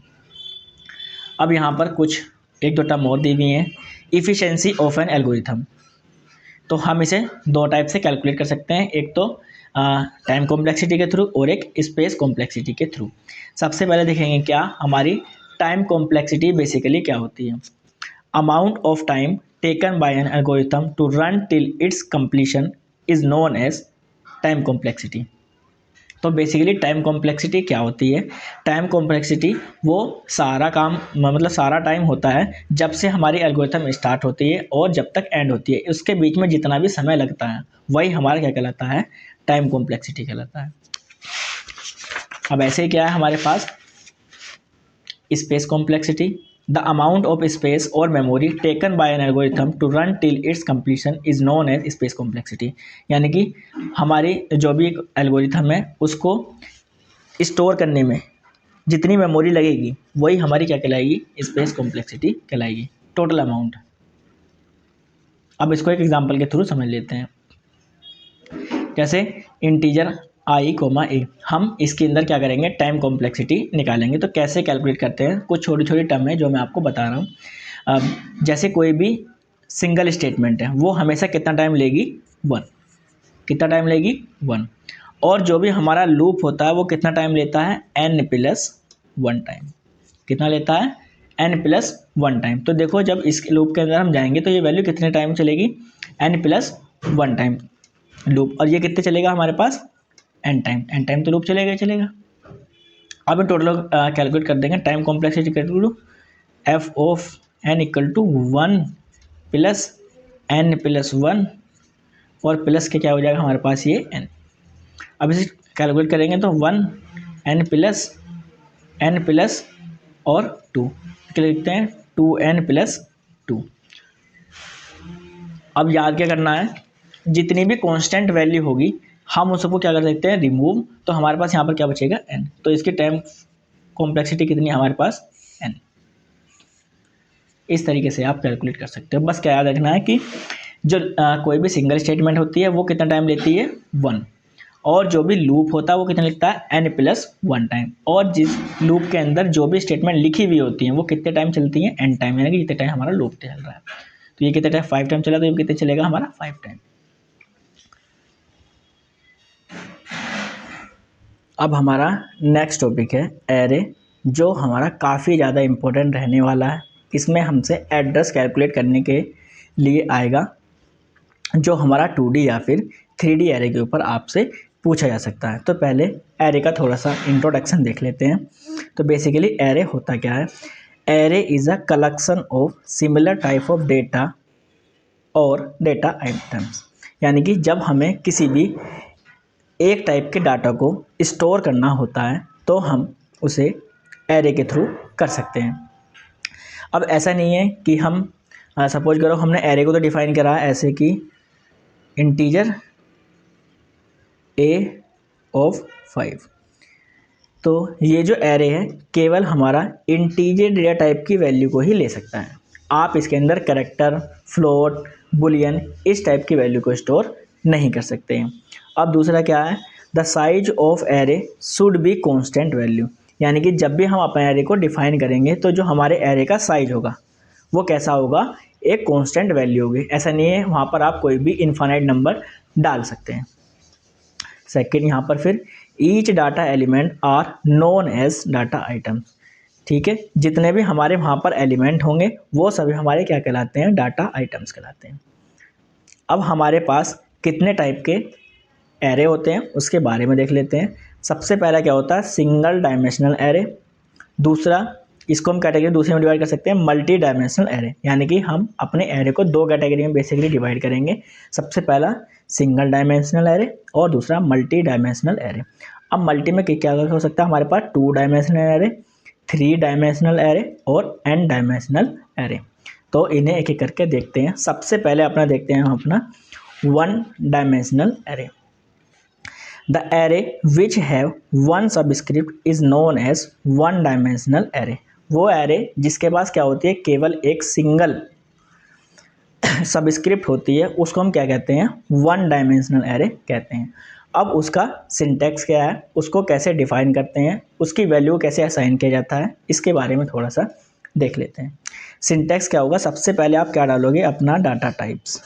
अब यहाँ पर कुछ एक दो टर्म और दी हुई हैं। इफ़िशेंसी ऑफ एन एल्गोरिथम, तो हम इसे 2 टाइप से कैलकुलेट कर सकते हैं, एक तो टाइम कॉम्प्लेक्सिटी के थ्रू और एक स्पेस कॉम्प्लेक्सिटी के थ्रू। सबसे पहले देखेंगे क्या हमारी टाइम कॉम्प्लेक्सिटी बेसिकली क्या होती है। Amount of time taken by an algorithm to run till its completion is known as time complexity. तो बेसिकली टाइम कॉम्प्लेक्सिटी क्या होती है, टाइम कॉम्प्लेक्सिटी वो सारा काम मतलब सारा टाइम होता है जब से हमारी एल्गोरिथम स्टार्ट होती है और जब तक एंड होती है, उसके बीच में जितना भी समय लगता है वही हमारा क्या कहलाता है, टाइम कॉम्प्लेक्सिटी कहलाता है। अब ऐसे ही क्या है हमारे पास, space complexity. The amount of space और memory taken by an algorithm to run till its completion is known as space complexity. यानी कि हमारी जो भी एल्गोरिथम है उसको स्टोर करने में जितनी मेमोरी लगेगी वही हमारी क्या कहलाएगी, स्पेस कॉम्प्लेक्सिटी कहलाएगी, टोटल अमाउंट। अब इसको एक एग्जांपल के थ्रू समझ लेते हैं। जैसे इंटीजर आई कोमा ए, हम इसके अंदर क्या करेंगे, टाइम कॉम्प्लेक्सिटी निकालेंगे। तो कैसे कैलकुलेट करते हैं, कुछ छोटी छोटी टर्म है जो मैं आपको बता रहा हूँ। जैसे कोई भी सिंगल स्टेटमेंट है वो हमेशा कितना टाइम लेगी, 1। कितना टाइम लेगी, 1। और जो भी हमारा लूप होता है वो कितना टाइम लेता है, n+1 टाइम। कितना लेता है, n+1 टाइम। तो देखो जब इस लूप के अंदर हम जाएंगे तो ये वैल्यू कितने टाइम चलेगी, n+1 टाइम लूप। और ये कितने चलेगा हमारे पास, n टाइम तो लूप चलेगा ही चलेगा। अब टोटल कैलकुलेट कर देंगे, time complexity calculate, f of n = 1 + n+1 और प्लस के क्या हो जाएगा हमारे पास ये n। अब इसे कैलकुलेट करेंगे तो 1 n+ और 2 क्या लिखते हैं, 2n+2। अब याद क्या करना है, जितनी भी कांस्टेंट वैल्यू होगी हम उसको क्या कर सकते हैं, रिमूव। तो हमारे पास यहाँ पर क्या बचेगा, n। तो इसकी टाइम कॉम्प्लेक्सिटी कितनी है हमारे पास, n। इस तरीके से आप कैलकुलेट कर सकते हो। बस क्या याद रखना है कि जो कोई भी सिंगल स्टेटमेंट होती है वो कितना टाइम लेती है, 1। और जो भी लूप होता है वो कितना लिखता है, n+1 टाइम। और जिस लूप के अंदर जो भी स्टेटमेंट लिखी हुई होती हैं वो कितने टाइम चलती हैं, n टाइम। यानी कि जितने टाइम हमारा लूप चल रहा है। तो ये कितने टाइम, 5 टाइम चला, तो ये कितने चलेगा हमारा, 5 टाइम। अब हमारा नेक्स्ट टॉपिक है एरे, जो हमारा काफ़ी ज़्यादा इम्पोर्टेंट रहने वाला है। इसमें हमसे एड्रेस कैलकुलेट करने के लिए आएगा, जो हमारा 2D या फिर 3D एरे के ऊपर आपसे पूछा जा सकता है। तो पहले एरे का थोड़ा सा इंट्रोडक्शन देख लेते हैं। तो बेसिकली एरे होता क्या है, array is a collection of similar type of data और डेटा आइटम्स। यानी कि जब हमें किसी भी एक टाइप के डाटा को स्टोर करना होता है तो हम उसे एरे के थ्रू कर सकते हैं। अब ऐसा नहीं है कि हम सपोज करो हमने एरे को तो डिफाइन करा है ऐसे कि इंटीजर ए ऑफ 5। तो ये जो एरे है केवल हमारा इंटीजर डेटा टाइप की वैल्यू को ही ले सकता है। आप इसके अंदर कैरेक्टर, फ्लोट, बुलियन इस टाइप की वैल्यू को स्टोर नहीं कर सकते हैं। अब दूसरा क्या है, the size of array should be constant value, यानी कि जब भी हम अपने एरे को डिफाइन करेंगे तो जो हमारे एरे का साइज होगा वो कैसा होगा, एक कॉन्स्टेंट वैल्यू होगी। ऐसा नहीं है वहाँ पर आप कोई भी इनफाइनाइट नंबर डाल सकते हैं। सेकेंड यहाँ पर फिर each data element are known as data items. ठीक है, जितने भी हमारे वहाँ पर एलिमेंट होंगे वो सभी हमारे क्या कहलाते हैं, डाटा आइटम्स कहलाते हैं। अब हमारे पास कितने टाइप के एरे होते हैं उसके बारे में देख लेते हैं। सबसे पहला क्या होता है, सिंगल डायमेंशनल एरे। दूसरा, इसको हम कैटेगरी दूसरे में डिवाइड कर सकते हैं, मल्टी डायमेंशनल एरे, यानी कि हम अपने एरे को दो कैटेगरी में बेसिकली डिवाइड करेंगे। सबसे पहला सिंगल डायमेंशनल एरे और दूसरा मल्टी डायमेंशनल एरे। अब मल्टी में क्या हो सकता है हमारे पास, 2 डायमेंशनल एरे, 3 डायमेंशनल एरे और n डायमेंशनल एरे। तो इन्हें एक एक करके देखते हैं। सबसे पहले अपना देखते हैं हम अपना 1 dimensional array. The array which have 1 subscript is known as 1 dimensional array. वो एरे जिसके पास क्या होती है, केवल एक सिंगल सबस्क्रिप्ट होती है, उसको हम क्या कहते हैं, 1 डायमेंशनल एरे कहते हैं। अब उसका सिंटैक्स क्या है, उसको कैसे डिफाइन करते हैं, उसकी वैल्यू कैसे असाइन किया जाता है, इसके बारे में थोड़ा सा देख लेते हैं। सिंटैक्स क्या होगा, सबसे पहले आप क्या डालोगे, अपना डाटा टाइप्स।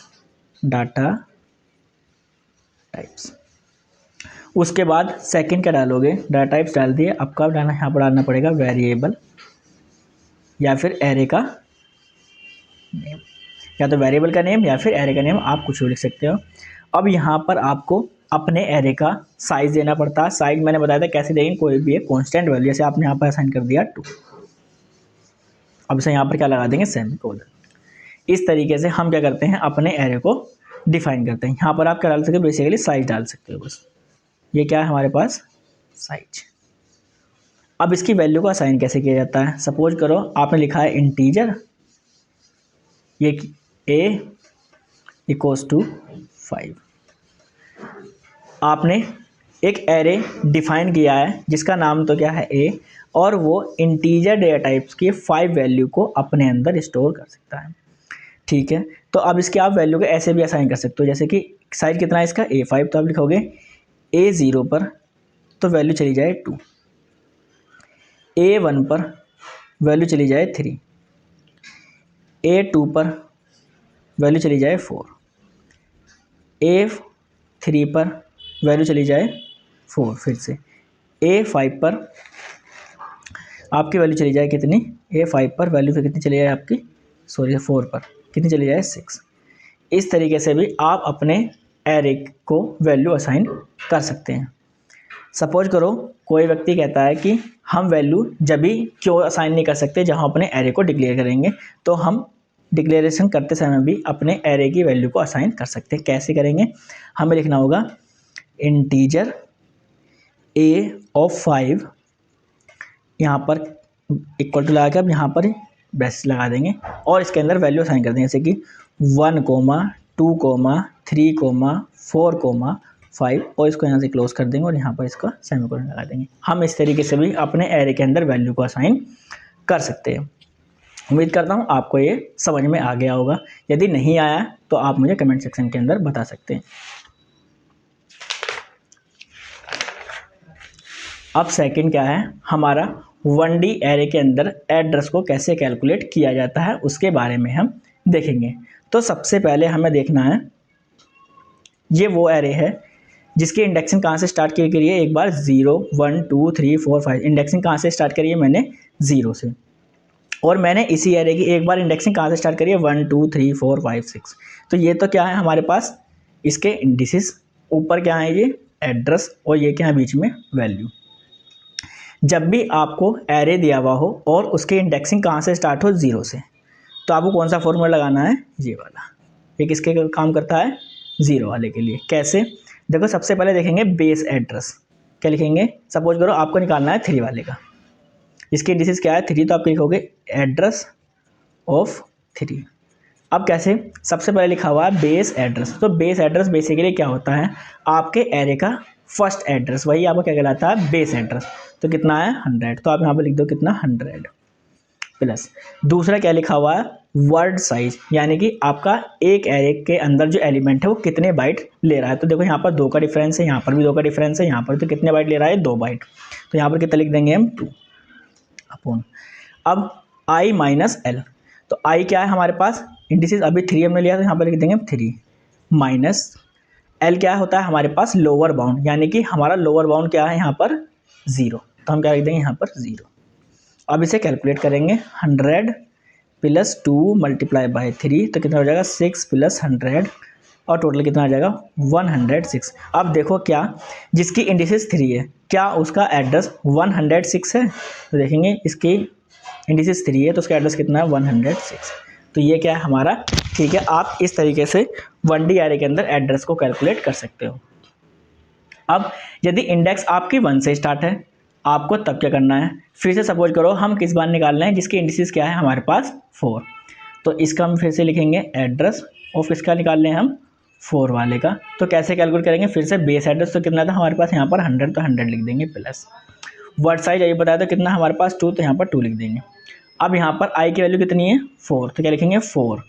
उसके बाद सेकंड क्या डालोगे, डाटा टाइप्स डाल दिए। आपका डालना यहाँ पर डालना पड़ेगा वेरिएबल या फिर एरे का नेम, या तो वेरिएबल का नेम या फिर एरे का नेम, आप कुछ भी लिख सकते हो। अब यहाँ पर आपको अपने एरे का साइज देना पड़ता है। साइज मैंने बताया था कैसे देंगे, कोई भी एक कांस्टेंट वैल्यू, जैसे आपने यहाँ पर असाइन कर दिया 2। अब इसे यहाँ पर क्या लगा देंगे, सेमीकोलन। इस तरीके से हम क्या करते हैं, अपने एरे को डिफाइन करते हैं। यहाँ पर आप क्या डाल सकते हो, बेसिकली साइज डाल सकते हो बस। ये क्या है हमारे पास, साइज। अब इसकी वैल्यू को असाइन कैसे किया जाता है, सपोज करो आपने लिखा है इंटीजर, ये a इक्वल्स टू 5। आपने एक एरे डिफाइन किया है जिसका नाम तो क्या है a, और वो इंटीजर डेटा टाइप्स की 5 वैल्यू को अपने अंदर स्टोर कर सकता है। ठीक है, तो अब इसके आप वैल्यू को ऐसे भी असाइन कर सकते हो, जैसे कि साइज कितना है इसका, a5, तो आप लिखोगे a0 पर तो वैल्यू चली जाए 2, a1 पर वैल्यू चली जाए 3, a2 पर वैल्यू चली जाए 4, a3 पर वैल्यू चली जाए 4, फिर से a5 पर आपकी वैल्यू चली जाए कितनी, a5 पर वैल्यू फिर कितनी चली जाए आपकी, 4 पर कितनी चली जाए 6। इस तरीके से भी आप अपने एरे को वैल्यू असाइन कर सकते हैं। सपोज करो कोई व्यक्ति कहता है कि हम वैल्यू जब भी क्यों असाइन नहीं कर सकते जहां अपने एरे को डिक्लेयर करेंगे, तो हम डिक्लेरेशन करते समय भी अपने एरे की वैल्यू को असाइन कर सकते हैं। कैसे करेंगे, हमें लिखना होगा इंटीजर a ऑफ 5, यहाँ पर इक्वल टू लगा के अब यहाँ पर ब्रैकेट लगा देंगे और इसके अंदर वैल्यू असाइन कर देंगे, जैसे कि 1, 2, 3, 4, 5, और इसको यहाँ से क्लोज कर देंगे और यहाँ पर इसका सेमीकोलन लगा देंगे। हम इस तरीके से भी अपने एरे के अंदर वैल्यू को असाइन कर सकते हैं। उम्मीद करता हूँ आपको ये समझ में आ गया होगा। यदि नहीं आया तो आप मुझे कमेंट सेक्शन के अंदर बता सकते हैं। अब सेकंड क्या है, हमारा 1D एरे के अंदर एड्रेस को कैसे कैलकुलेट किया जाता है उसके बारे में हम देखेंगे। तो सबसे पहले हमें देखना है, ये वो एरे है जिसकी इंडेक्सिंग कहाँ से स्टार्ट की गई है, एक बार 0, 1, 2, 3, 4, 5 इंडेक्सिंग कहाँ से स्टार्ट करी है, मैंने 0 से। और मैंने इसी एरे की एक बार इंडेक्सिंग कहाँ से स्टार्ट करी है, 1, 2, 3, 4, 5, 6। तो ये तो क्या है हमारे पास इसके इंडिसेस, ऊपर क्या है ये एड्रेस, और ये क्या है बीच में वैल्यू। जब भी आपको एरे दिया हुआ हो और उसकी इंडेक्सिंग कहाँ से स्टार्ट हो, 0 से, तो आपको कौन सा फॉर्मूला लगाना है, ये वाला। ये किसके काम करता है, 0 वाले के लिए। कैसे, देखो सबसे पहले देखेंगे बेस एड्रेस, क्या लिखेंगे, सपोज करो आपको निकालना है 3 वाले का, इसके इंडिसेस क्या है 3, तो आप लिखोगे एड्रेस ऑफ 3। अब कैसे, सबसे पहले लिखा हुआ है बेस एड्रेस। तो बेस एड्रेस बेसिकली क्या होता है, आपके एरे का फर्स्ट एड्रेस, वही आपको क्या कहलाता है, बेस एड्रेस। तो कितना है 100, तो आप यहाँ पे लिख दो कितना 100 प्लस। दूसरा क्या लिखा हुआ है, वर्ड साइज, यानी कि आपका एक एरे के अंदर जो एलिमेंट है वो कितने बाइट ले रहा है। तो देखो यहाँ पर 2 का डिफरेंस है, यहाँ पर भी 2 का डिफरेंस है, यहाँ पर तो कितने बाइट ले रहा है 2 बाइट। तो यहाँ पर कितना लिख देंगे हम 2 अपॉन। अब i माइनस एल, तो i क्या है हमारे पास, इंडिसेस अभी 3 हमने लिया, तो यहाँ पर लिख देंगे 3 माइनस एल क्या होता है हमारे पास लोअर बाउंड, यानी कि हमारा लोअर बाउंड क्या है यहाँ पर 0, तो हम क्या लिख देंगे यहाँ पर 0। अब इसे कैलकुलेट करेंगे, 100 प्लस 2 मल्टीप्लाई बाय 3, तो कितना हो जाएगा 6 प्लस 100, और टोटल कितना आ जाएगा 106। अब देखो क्या, जिसकी इंडिसेस 3 है क्या उसका एड्रेस 106 है, तो देखेंगे इसकी इंडिसेस 3 है तो उसका एड्रेस कितना है 106। तो ये क्या है हमारा, ठीक है। आप इस तरीके से 1D एरे के अंदर एड्रेस को कैलकुलेट कर सकते हो। अब यदि इंडेक्स आपकी 1 से स्टार्ट है, आपको तब क्या करना है, फिर से सपोज करो हम किस बार निकाल रहे हैं, जिसकी इंडिसेस क्या है हमारे पास 4, तो इसका हम फिर से लिखेंगे एड्रेस, और किसका निकाल रहे हैं हम 4 वाले का। तो कैसे कैलकुलेट करेंगे, फिर से बेस एड्रेस तो कितना था हमारे पास यहाँ पर 100, तो 100 लिख देंगे प्लस वर्ड साइज अभी बताया तो कितना हमारे पास 2, तो यहाँ पर 2 लिख देंगे। अब यहाँ पर i की वैल्यू कितनी है 4, तो क्या लिखेंगे 4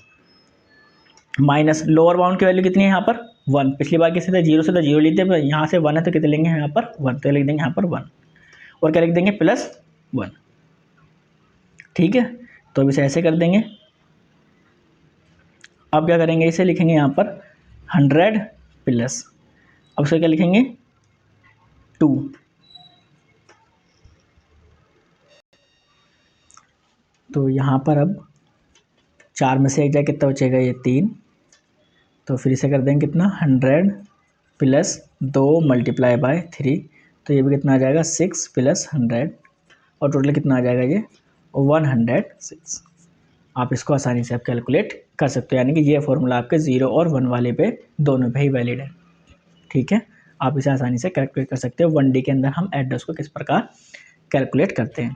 माइनस लोअर बाउंड की वैल्यू कितनी है यहाँ पर 1, पिछली बार किसी से 0 से तो 0 लेते हैं, यहाँ से 1 है तो कितने लेंगे यहाँ पर 1, तो लिख देंगे यहाँ पर 1, और क्या लिख देंगे प्लस 1, ठीक है। तो अब इसे ऐसे कर देंगे। अब क्या करेंगे, इसे लिखेंगे यहाँ पर 100 प्लस, अब उसे क्या लिखेंगे 2, तो यहाँ पर अब 4 में से एक जाए कितना बचेगा, ये 3, तो फिर इसे कर देंगे कितना 100 प्लस 2 मल्टीप्लाई बाय 3, तो ये भी कितना आ जाएगा 6 प्लस 100, और टोटल कितना आ जाएगा ये 106। आप इसको आसानी से आप कैलकुलेट कर सकते हो, यानी कि ये फॉर्मूला आपके 0 और 1 वाले पे दोनों पे ही वैलिड है, ठीक है। आप इसे आसानी से कैलकुलेट कर सकते हो। 1D के अंदर हम एड्रेस को किस प्रकार कैलकुलेट करते हैं।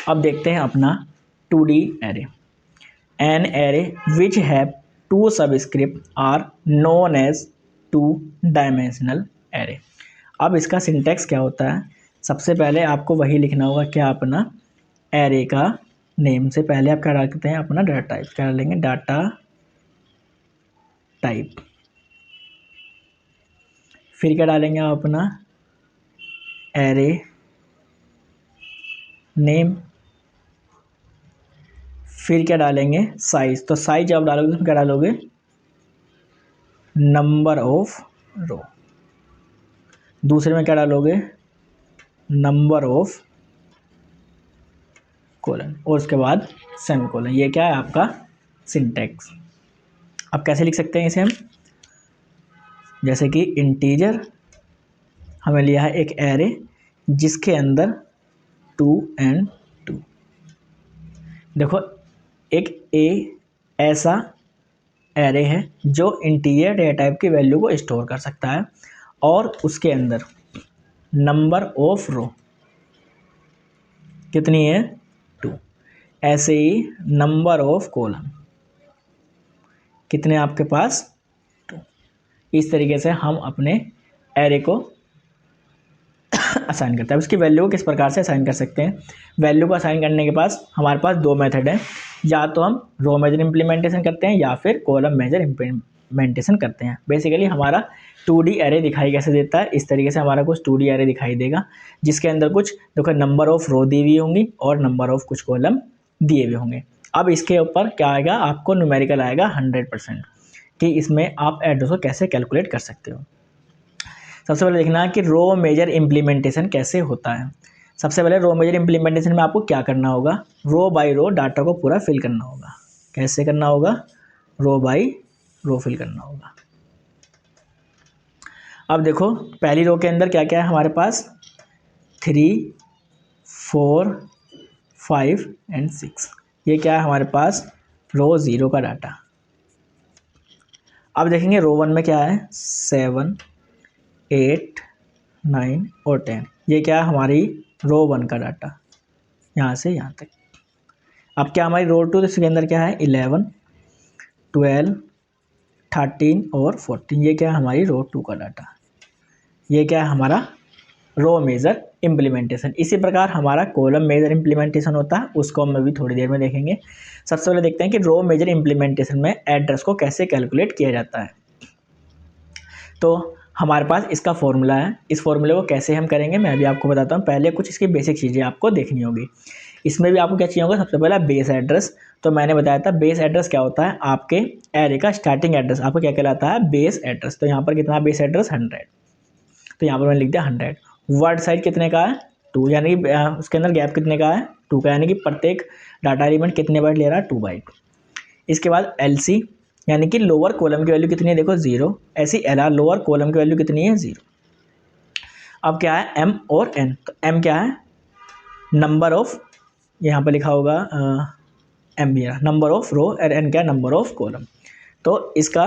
अब देखते हैं अपना 2D array. An array which have 2 subscript are known as 2 dimensional array. अब इसका सिंटैक्स क्या होता है, सबसे पहले आपको वही लिखना होगा क्या, अपना एरे का नेम से पहले आप क्या डालते हैं अपना डाटा टाइप, क्या डालेंगे डाटा टाइप, फिर क्या डालेंगे आप अपना एरे नेम, फिर क्या डालेंगे साइज, तो साइज आप डालोगे तो क्या डालोगे नंबर ऑफ रो, दूसरे में क्या डालोगे नंबर ऑफ कोलन, और उसके बाद सेमीकोलन। ये क्या है आपका सिंटैक्स। अब कैसे लिख सकते हैं इसे हम, जैसे कि इंटीजर हमें लिया है एक एरे जिसके अंदर 2 and 2, देखो एक ऐसा एरे है जो इंटीजर डेटा टाइप की वैल्यू को स्टोर कर सकता है, और उसके अंदर नंबर ऑफ रो कितनी है 2, ऐसे ही नंबर ऑफ कॉलम कितने आपके पास 2। इस तरीके से हम अपने एरे को असाइन करते हैं। अब इसकी वैल्यू को किस प्रकार से असाइन कर सकते हैं, वैल्यू को असाइन करने के पास हमारे पास 2 मेथड हैं, या तो हम रो मेजर इम्प्लीमेंटेशन करते हैं या फिर कॉलम मेजर इम्प्लीमेंटेशन करते हैं। बेसिकली हमारा 2D एरे दिखाई कैसे देता है, इस तरीके से हमारा कुछ 2D एरे दिखाई देगा, जिसके अंदर कुछ देखो नंबर ऑफ रो दी हुई होंगी और नंबर ऑफ कुछ कॉलम दिए हुए होंगे। अब इसके ऊपर क्या आएगा, आपको न्यूमेरिकल आएगा 100% कि इसमें आप एड्रेस को कैसे कैलकुलेट कर सकते हो। सबसे पहले देखना है कि रो मेजर इम्प्लीमेंटेशन कैसे होता है। सबसे पहले रो मेजर इम्प्लीमेंटेशन में आपको क्या करना होगा, रो बाय रो डाटा को पूरा फिल करना होगा। कैसे करना होगा, रो बाय रो फिल करना होगा। अब देखो पहली रो के अंदर क्या क्या है हमारे पास 3, 4, 5 and 6, ये क्या है हमारे पास रो 0 का डाटा। अब देखेंगे रो 1 में क्या है 7, 8, 9 और 10, ये क्या है हमारी रो 1 का डाटा यहाँ से यहाँ तक। अब क्या हमारी रो 2, इसके अंदर क्या है 11, 12, 13 और 14, ये क्या है हमारी रो 2 का डाटा। ये क्या है हमारा रो मेज़र इम्प्लीमेंटेशन। इसी प्रकार हमारा कॉलम मेज़र इम्प्लीमेंटेशन होता है, उसको हम अभी थोड़ी देर में देखेंगे। सबसे पहले देखते हैं कि रो मेज़र इम्प्लीमेंटेशन में एड्रेस को कैसे कैलकुलेट किया जाता है। तो हमारे पास इसका फॉर्मूला है, इस फॉर्मूले को कैसे हम करेंगे मैं अभी आपको बताता हूँ। पहले कुछ इसकी बेसिक चीज़ें आपको देखनी होगी। इसमें भी आपको क्या चाहिए होगा, सबसे पहला बेस एड्रेस। तो मैंने बताया था बेस एड्रेस क्या होता है, आपके एरे का स्टार्टिंग एड्रेस आपको क्या कहलाता है, बेस एड्रेस। तो यहाँ पर कितना बेस एड्रेस 100, तो यहाँ पर मैंने लिख दिया 100। वर्ड साइज कितने का है 2, यानी कि उसके अंदर गैप कितने का है 2 का, यानी कि प्रत्येक डाटा एलिमेंट कितने बाइट ले रहा है 2 बाइट। इसके बाद LC यानी कि लोअर कॉलम की वैल्यू कितनी है, देखो 0। ऐसी LR लोअर कॉलम की वैल्यू कितनी है 0। अब क्या है M और N, तो M क्या है नंबर ऑफ, यहाँ पर लिखा होगा M भी नंबर ऑफ रो और N क्या है नंबर ऑफ कॉलम। तो इसका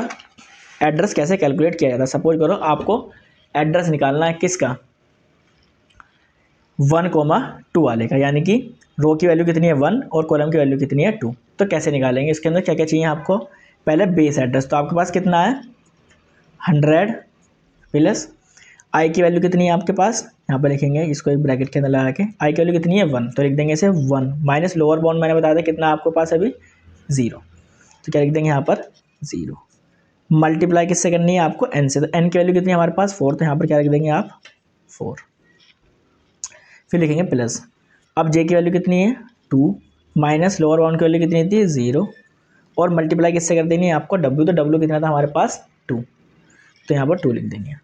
एड्रेस कैसे कैलकुलेट किया जाता है, सपोज करो आपको एड्रेस निकालना है किसका 1,2 वाले का, यानी कि रो की वैल्यू कितनी है 1 और कॉलम की वैल्यू कितनी है 2। तो कैसे निकालेंगे, इसके अंदर क्या क्या चाहिए आपको, पहले बेस एड्रेस। तो आपके पास कितना है 100 प्लस आई की वैल्यू कितनी है आपके पास, यहाँ पर लिखेंगे इसको एक ब्रैकेट के अंदर लगा के, आई की वैल्यू कितनी है 1, तो लिख देंगे इसे 1 माइनस लोअर बाउंड मैंने बताया था कितना आपके पास अभी 0, तो क्या लिख देंगे यहाँ पर 0। मल्टीप्लाई किससे करनी है आपको n से, तो n की वैल्यू कितनी है हमारे पास 4, तो यहाँ पर क्या लिख देंगे आप 4। फिर लिखेंगे प्लस, अब j की वैल्यू कितनी है 2 माइनस लोअर बाउंड की वैल्यू कितनी थी 0, और मल्टीप्लाई किससे कर देंगे आपको w, तो w कितना था हमारे पास 2, तो यहाँ पर 2 लिख देंगे।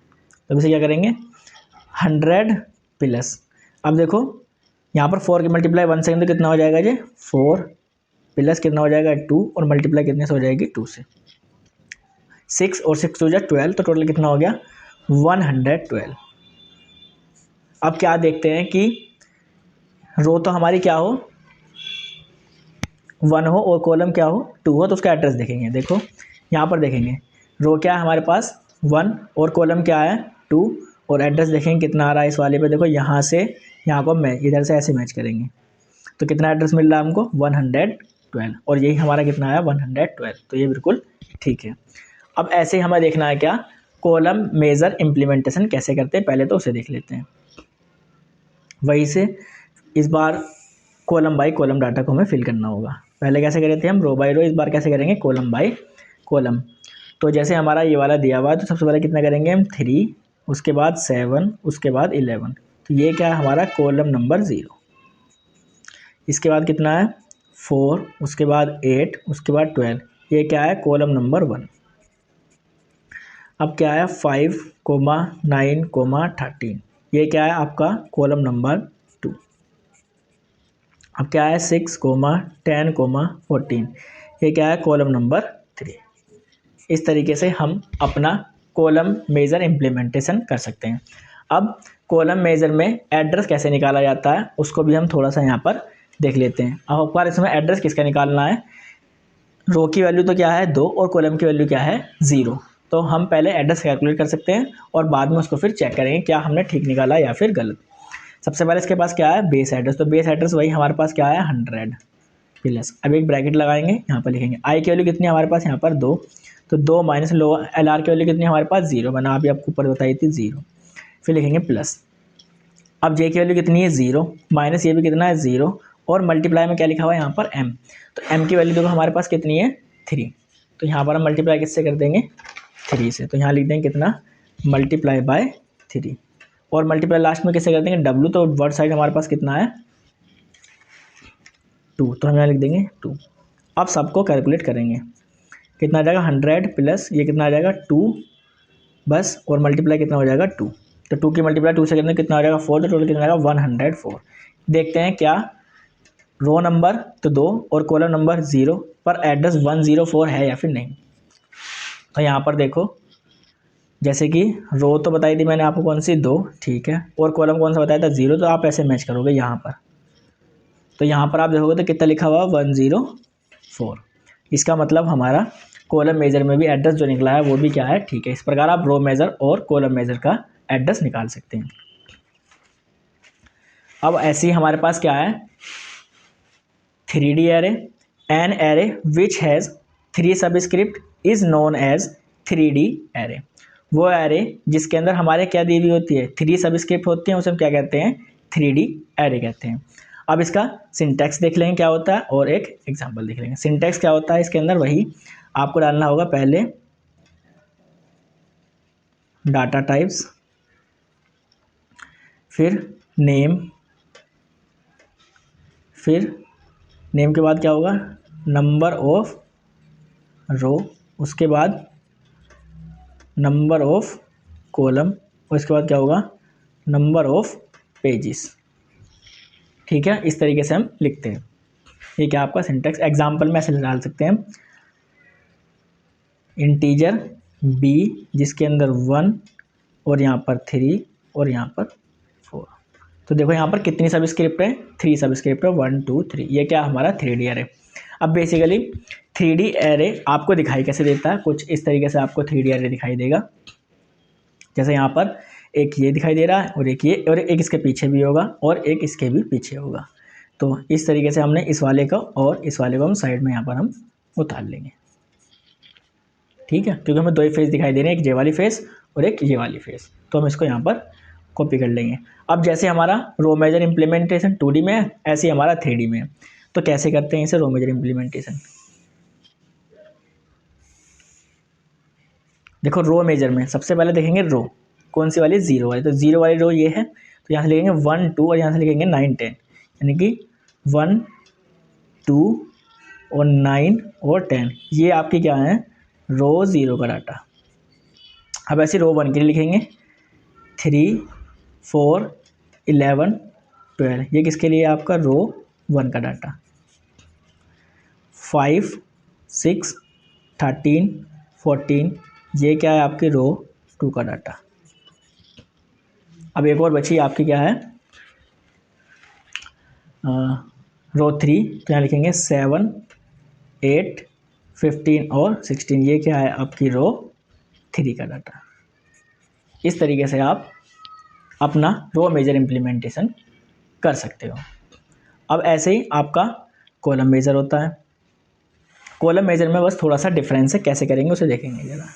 तो इसे क्या करेंगे 100 प्लस, अब देखो यहाँ पर 4 की मल्टीप्लाई 1 से तो कितना हो जाएगा जी 4 प्लस कितना हो जाएगा 2, और मल्टीप्लाई कितने से हो जाएगी 2 से, 6 और 6 हो जाए 12, तो टोटल कितना हो गया 112। अब क्या देखते हैं कि रो तो हमारी क्या हो 1 हो और कॉलम क्या हो 2 हो, तो उसका एड्रेस देखेंगे। देखो यहाँ पर देखेंगे रो क्या है हमारे पास 1 और कॉलम क्या है 2, और एड्रेस देखेंगे कितना आ रहा है इस वाले पे। देखो यहाँ से यहाँ को मैच, इधर से ऐसे मैच करेंगे तो कितना एड्रेस मिल रहा है हमको 112, और यही हमारा कितना आया 112, तो ये बिल्कुल ठीक है। अब ऐसे ही हमें देखना है क्या कॉलम मेज़र इम्प्लीमेंटेशन कैसे करते हैं, पहले तो उसे देख लेते हैं। वहीं से इस बार कॉलम बाय कॉलम डाटा को हमें फिल करना होगा। पहले कैसे करे थे हम रो बाय रो, इस बार कैसे करेंगे कॉलम बाय कॉलम। तो जैसे हमारा ये वाला दिया हुआ है, तो सबसे पहले कितना करेंगे हम 3, उसके बाद 7, उसके बाद 11, तो ये क्या है हमारा कॉलम नंबर 0। इसके बाद कितना है 4, उसके बाद 8, उसके बाद 12, ये क्या है कॉलम नंबर 1। अब क्या है 5, 9, 13, ये क्या है आपका कॉलम नंबर 2। अब क्या है 6, 10, 14, ये क्या है कॉलम नंबर 3। इस तरीके से हम अपना कॉलम मेज़र इम्प्लीमेंटेशन कर सकते हैं। अब कॉलम मेज़र में एड्रेस कैसे निकाला जाता है उसको भी हम थोड़ा सा यहाँ पर देख लेते हैं। अब एक बार इसमें एड्रेस किसका निकालना है, रो की वैल्यू तो क्या है 2 और कॉलम की वैल्यू क्या है 0, तो हम पहले एड्रेस कैलकुलेट कर सकते हैं और बाद में उसको फिर चेक करेंगे क्या हमने ठीक निकाला या फिर गलत। सबसे पहले इसके पास क्या है बेस एड्रेस, तो बेस एड्रेस वही हमारे पास क्या है 100 प्लस, अब एक ब्रैकेट लगाएंगे, यहाँ पर लिखेंगे आई की वैल्यू कितनी है हमारे पास यहाँ पर 2, तो 2 माइनस लो LR की वैल्यू कितनी है हमारे पास 0, मैंने अभी आपको ऊपर बताई थी 0, फिर लिखेंगे प्लस। अब जे की वैल्यू कितनी है 0 माइनस ये भी कितना है 0, और मल्टीप्लाई में क्या लिखा हुआ है यहाँ पर m, तो m की वैल्यू देखो हमारे पास कितनी है 3, तो यहाँ पर हम मल्टीप्लाई किससे कर देंगे 3 से, तो यहाँ लिख देंगे कितना मल्टीप्लाई बाय 3, और मल्टीप्लाई लास्ट में किससे कर देंगे w, तो वर्ड साइड हमारे पास कितना है 2, तो हम यहाँ लिख देंगे 2। अब सबको कैलकुलेट करेंगे, कितना आ जाएगा 100 प्लस ये कितना आ जाएगा 2 बस, और मल्टीप्लाई कितना हो जाएगा 2, तो 2 की मल्टीप्लाई 2 से करने कितना आ जाएगा 4, तो टोटल कितना आ जाएगा 104। देखते हैं क्या रो नंबर तो 2 और कॉलम नंबर 0 पर एड्रेस 104 है या फिर नहीं। तो यहाँ पर देखो जैसे कि रो तो बताई थी मैंने आपको कौन सी 2, ठीक है, और कॉलम कौन सा बताया था 0, तो आप ऐसे मैच करोगे यहाँ पर, तो यहाँ पर आप देखोगे तो कितना लिखा हुआ 104, इसका मतलब हमारा कॉलम मेज़र में भी एड्रेस जो निकला है वो भी क्या है ठीक है। इस प्रकार आप रो मेज़र और कॉलम मेज़र का एड्रेस निकाल सकते हैं। अब ऐसे ही हमारे पास क्या है 3D array, an array which has 3 subscript is known as 3D array. वो एरे जिसके अंदर हमारे क्या दी हुई होती है, 3 सबस्क्रिप्ट होती हैं, उसे हम क्या कहते हैं, 3D एरे कहते हैं। अब इसका सिंटैक्स देख लेंगे क्या होता है और एक एग्जांपल देख लेंगे। सिंटैक्स क्या होता है, इसके अंदर वही आपको डालना होगा, पहले डाटा टाइप्स, फिर नेम, फिर नेम के बाद क्या होगा, नंबर ऑफ रो, उसके बाद नंबर ऑफ कॉलम, और इसके बाद क्या होगा, नंबर ऑफ पेजेस। ठीक है, इस तरीके से हम लिखते हैं। ये क्या आपका सिंटैक्स। एग्जाम्पल में ऐसे डाल सकते हैं, इंटीजर b जिसके अंदर 1 और यहाँ पर 3 और यहाँ पर 4। तो देखो यहाँ पर कितनी सबस्क्रिप्ट है, 3 सबस्क्रिप्ट है, 1 2 3। ये क्या हमारा 3D एरे। अब बेसिकली 3D एरे आपको दिखाई कैसे देता है, कुछ इस तरीके से आपको 3D एरे दिखाई देगा। जैसे यहाँ पर एक ये दिखाई दे रहा है और एक ये, और एक इसके पीछे भी होगा और एक इसके भी पीछे होगा। तो इस तरीके से हमने इस वाले को और इस वाले को हम साइड में यहाँ पर हम उतार लेंगे। ठीक है, क्योंकि हमें 2 फेस दिखाई दे रहे हैं, एक ये वाली फेस और एक ये वाली फेस, तो हम इसको यहाँ पर कॉपी कर लेंगे। अब जैसे हमारा रो मेजर इम्प्लीमेंटेशन 2D में है, ऐसे ही हमारा 3D में है। तो कैसे करते हैं इसे रो मेजर इम्प्लीमेंटेशन। देखो रो मेजर में सबसे पहले देखेंगे रो कौन सी वाली, 0 वाली। तो 0 वाली रो ये है, तो यहाँ से लिखेंगे 1 2 और यहाँ से लिखेंगे 9 10, यानी कि 1 2 और 9 और 10, ये आपकी क्या है, रो 0 का डाटा। अब ऐसे रो 1 के लिए लिखेंगे 3 4 11 12, ये किसके लिए आपका रो 1 का डाटा। 5 6 13 14, ये क्या है आपकी रो 2 का डाटा। अब एक और बची आपकी क्या है, रो 3, तो यहाँ लिखेंगे 7 8 15 और 16, ये क्या है आपकी रो 3 का डाटा। इस तरीके से आप अपना रो मेजर इम्प्लीमेंटेशन कर सकते हो। अब ऐसे ही आपका कॉलम मेजर होता है। कॉलम मेजर में बस थोड़ा सा डिफरेंस है, कैसे करेंगे उसे देखेंगे जरा।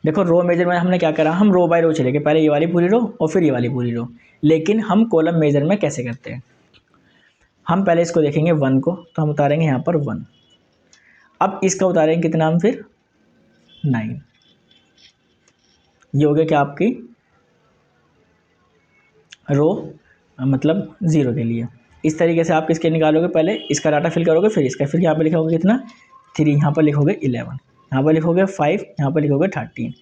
देखो रो मेजर में हमने क्या करा, हम रो बाय रो चले गए, पहले ये वाली पूरी रो और फिर ये वाली पूरी रो। लेकिन हम कॉलम मेजर में कैसे करते हैं, हम पहले इसको देखेंगे 1 को, तो हम उतारेंगे यहाँ पर 1। अब इसका उतारेंगे कितना हम, फिर 9। ये हो गया क्या आपकी रो, मतलब 0 के लिए। इस तरीके से आप किसके निकालोगे, पहले इसका डाटा फिल करोगे, फिर इसका, फिर यहाँ पर लिखोगे कितना 3, यहाँ पर लिखोगे 11, यहाँ पर लिखोगे 5, यहाँ पर लिखोगे 13,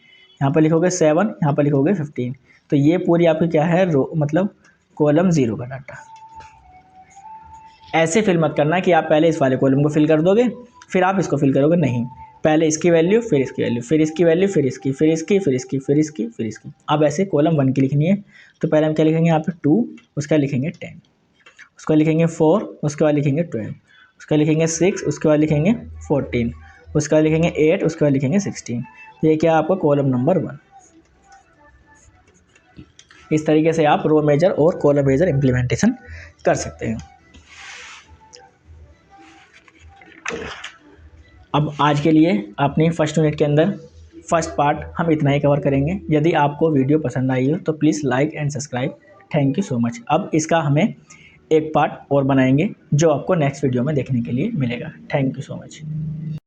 यहाँ पर लिखोगे 7, यहाँ पर लिखोगे 15। तो ये पूरी आपकी क्या है रो, मतलब कॉलम 0 का डाटा। ऐसे फिल मत करना कि आप पहले इस वाले कॉलम को फिल कर दोगे फिर आप इसको फिल करोगे, नहीं, पहले इसकी वैल्यू, फिर इसकी वैल्यू, फिर इसकी वैल्यू, फिर इसकी, फिर इसकी, फिर इसकी, फिर इसकी, फिर इसकी। अब ऐसे कॉलम 1 की लिखनी है, तो पहले हम क्या लिखेंगे यहाँ पे 2, उसका लिखेंगे 10, उसका लिखेंगे 4, उसके बाद लिखेंगे 12, उसका लिखेंगे 6, उसके बाद लिखेंगे 14, उसके बाद लिखेंगे 8, उसके बाद लिखेंगे 16। ये क्या है आपका कॉलम नंबर 1। इस तरीके से आप रो मेजर और कॉलम मेजर इम्प्लीमेंटेशन कर सकते हैं। अब आज के लिए अपनी फर्स्ट यूनिट के अंदर फर्स्ट पार्ट हम इतना ही कवर करेंगे। यदि आपको वीडियो पसंद आई हो तो please like and subscribe. Thank you so much. अब इसका हमें एक पार्ट और बनाएंगे जो आपको नेक्स्ट वीडियो में देखने के लिए मिलेगा। Thank you so much.